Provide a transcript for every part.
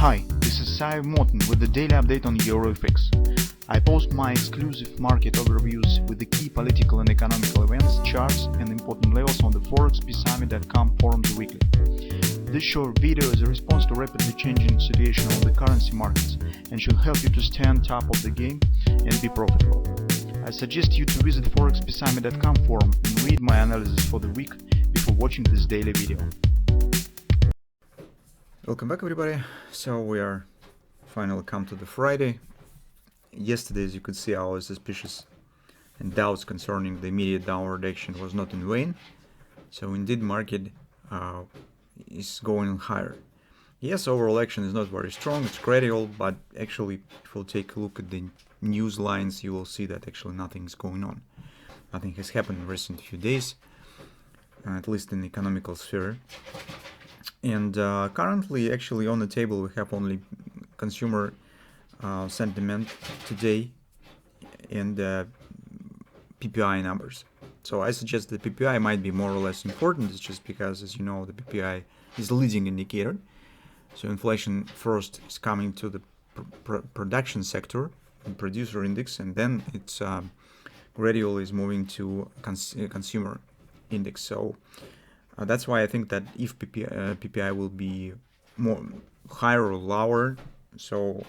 Hi, this is Sive Morten with the daily update on EuroFX. I post my exclusive market overviews with the key political and economical events, charts and important levels on the ForexPeaceArmy.com forums weekly. This short video is a response to rapidly changing situation on the currency markets and should help you to stay on top of the game and be profitable. I suggest you to visit ForexPeaceArmy.com forum and read my analysis for the week before watching this daily video. Welcome back, everybody. So we are finally come to the Friday. Yesterday, as you could see, our suspicious and doubts concerning the immediate downward action was not in vain. So indeed, market is going higher. Yes, overall action is not very strong, it's gradual, but actually if we'll take a look at the news lines, you will see that actually nothing is going on. Nothing has happened in recent few days, at least in the economical sphere. And currently, actually, on the table, we have only consumer sentiment today and PPI numbers. So I suggest the PPI might be more or less important. It's just because, as you know, the PPI is the leading indicator. So inflation first is coming to the production sector, and producer index, and then it's gradually is moving to consumer index. So that's why I think that if PPI will be more higher or lower, so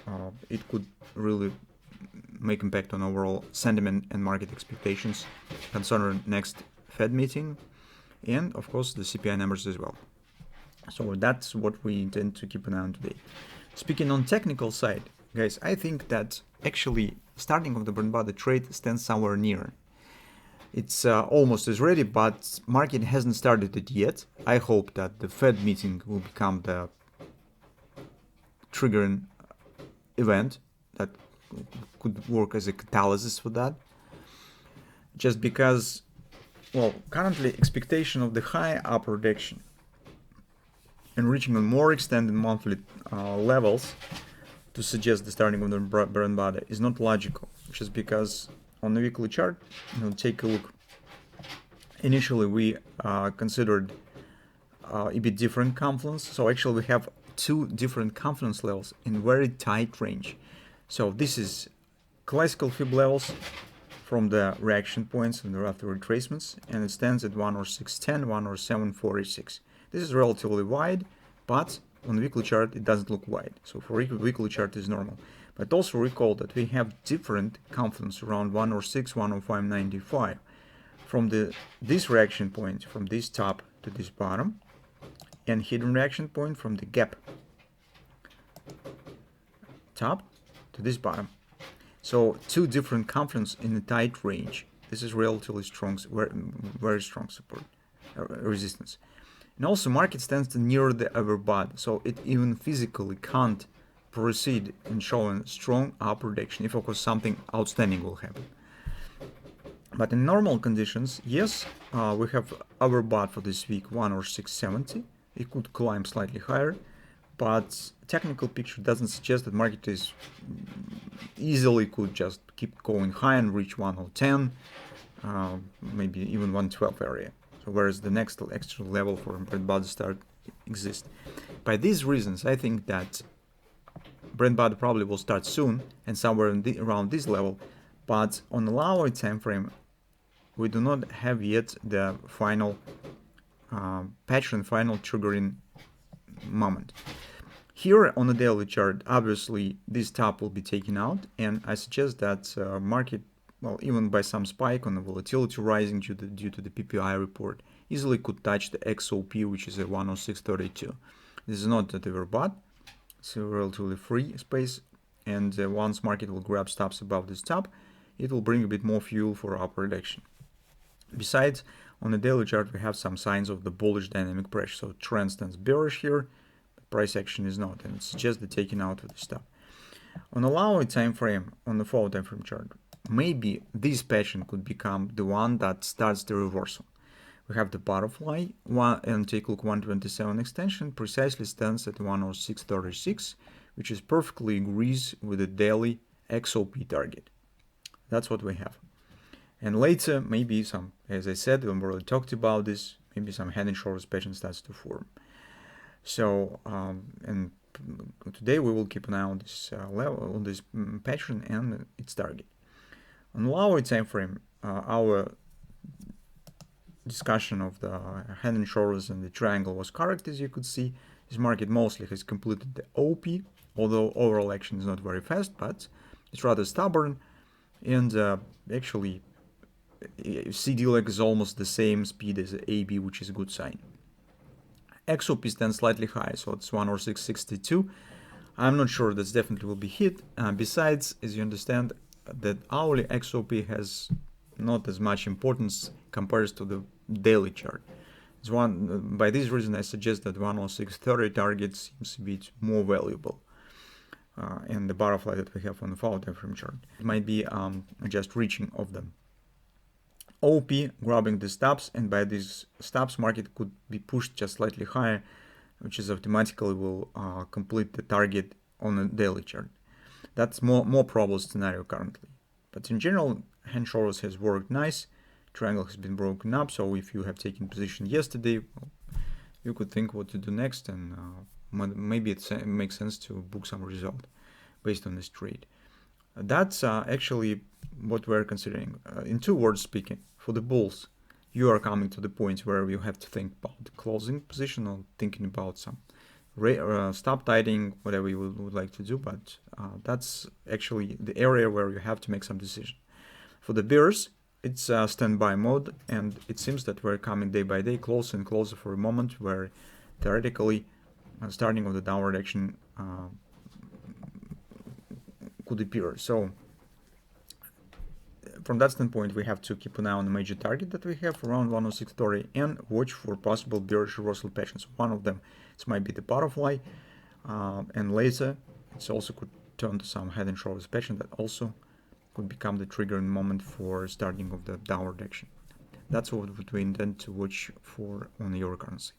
it could really make impact on overall sentiment and market expectations concerning next Fed meeting, and of course the CPI numbers as well. So that's what we intend to keep an eye on today. Speaking on technical side, guys, I think that actually starting of the bread-and-butter trade stands somewhere near. It's almost is ready, but market hasn't started it yet. I hope that the Fed meeting will become the triggering event that could work as a catalyst for that. Just because, well, currently expectation of the high upward action and reaching on more extended monthly levels to suggest the starting of the bread and butter is not logical, just because on the weekly chart, take a look. Initially, we considered a bit different confluence. So actually, we have two different confluence levels in very tight range. So this is classical fib levels from the reaction points and thereafter retracements, and it stands at 106.10, 107.46. This is relatively wide, but on the weekly chart, it doesn't look wide. So for weekly chart is normal. But also recall that we have different confluence around 106, 105.95 from this reaction point from this top to this bottom, and hidden reaction point from the gap top to this bottom. So two different confluence in a tight range. This is relatively strong, very strong support resistance. And also market stands near the overbought, so it even physically can't proceed in showing strong upward action if of course something outstanding will happen. But in normal conditions, yes, we have overbought for this week 106.70. It could climb slightly higher, but technical picture doesn't suggest that market is easily could just keep going high and reach 110, maybe even 112 area. So whereas the next extra level for bread-and-butter start exists. By these reasons, I think that bread-and-butter probably will start soon and somewhere around this level, but on the lower time frame, we do not have yet the final pattern, final triggering moment. Here on the daily chart, obviously this top will be taken out, and I suggest that market, well, even by some spike on the volatility rising due to the PPI report, easily could touch the XOP, which is a 106.32. This is not that overbought. It's a relatively free space, and once market will grab stops above this top, it will bring a bit more fuel for upward action. Besides, on the daily chart, we have some signs of the bullish dynamic pressure. So trend stands bearish here, but price action is not, and it suggests the taking out of the stop. On the lower time frame, on the 4 time frame chart, maybe this pattern could become the one that starts the reversal. We have the butterfly, and take a look, 127 extension precisely stands at 106.36, which is perfectly agrees with the daily XOP target. That's what we have. And later, maybe some, as I said, when we already talked about this, maybe some head and shoulders pattern starts to form. So, and today we will keep an eye on this level, on this pattern and its target. On lower time frame, our discussion of the head and shoulders and the triangle was correct. As you could see, this market mostly has completed the OP, although overall action is not very fast, but it's rather stubborn, and actually CD leg is almost the same speed as AB, which is a good sign. XOP stands slightly high, so it's 106.62. I'm not sure that's definitely will be hit. Besides, as you understand, that hourly XOP has not as much importance compared to the daily chart. It's by this reason, I suggest that 106.30 target seems a bit more valuable. And the butterfly that we have on the 4 time frame chart, it might be just reaching of them. OP grabbing the stops, and by these stops, market could be pushed just slightly higher, which is automatically will complete the target on a daily chart. That's more probable scenario currently. But in general, hand shoulders has worked nice. Triangle has been broken up, so if you have taken position yesterday, well, you could think what to do next, and maybe it makes sense to book some result based on this trade. That's actually what we're considering. In 2 words speaking, for the bulls, you are coming to the point where you have to think about the closing position or thinking about some stop tightening, whatever you would like to do, but that's actually the area where you have to make some decision. For the bears, it's standby mode, and it seems that we're coming day by day closer and closer for a moment where theoretically starting of the downward action could appear. So from that standpoint, we have to keep an eye on the major target that we have around 106.30 and watch for possible bearish reversal patterns. One of them might be the butterfly, and later it also could turn to some head and shoulders pattern that also could become the triggering moment for starting of the downward action. That's what we intend to watch for on the euro currency.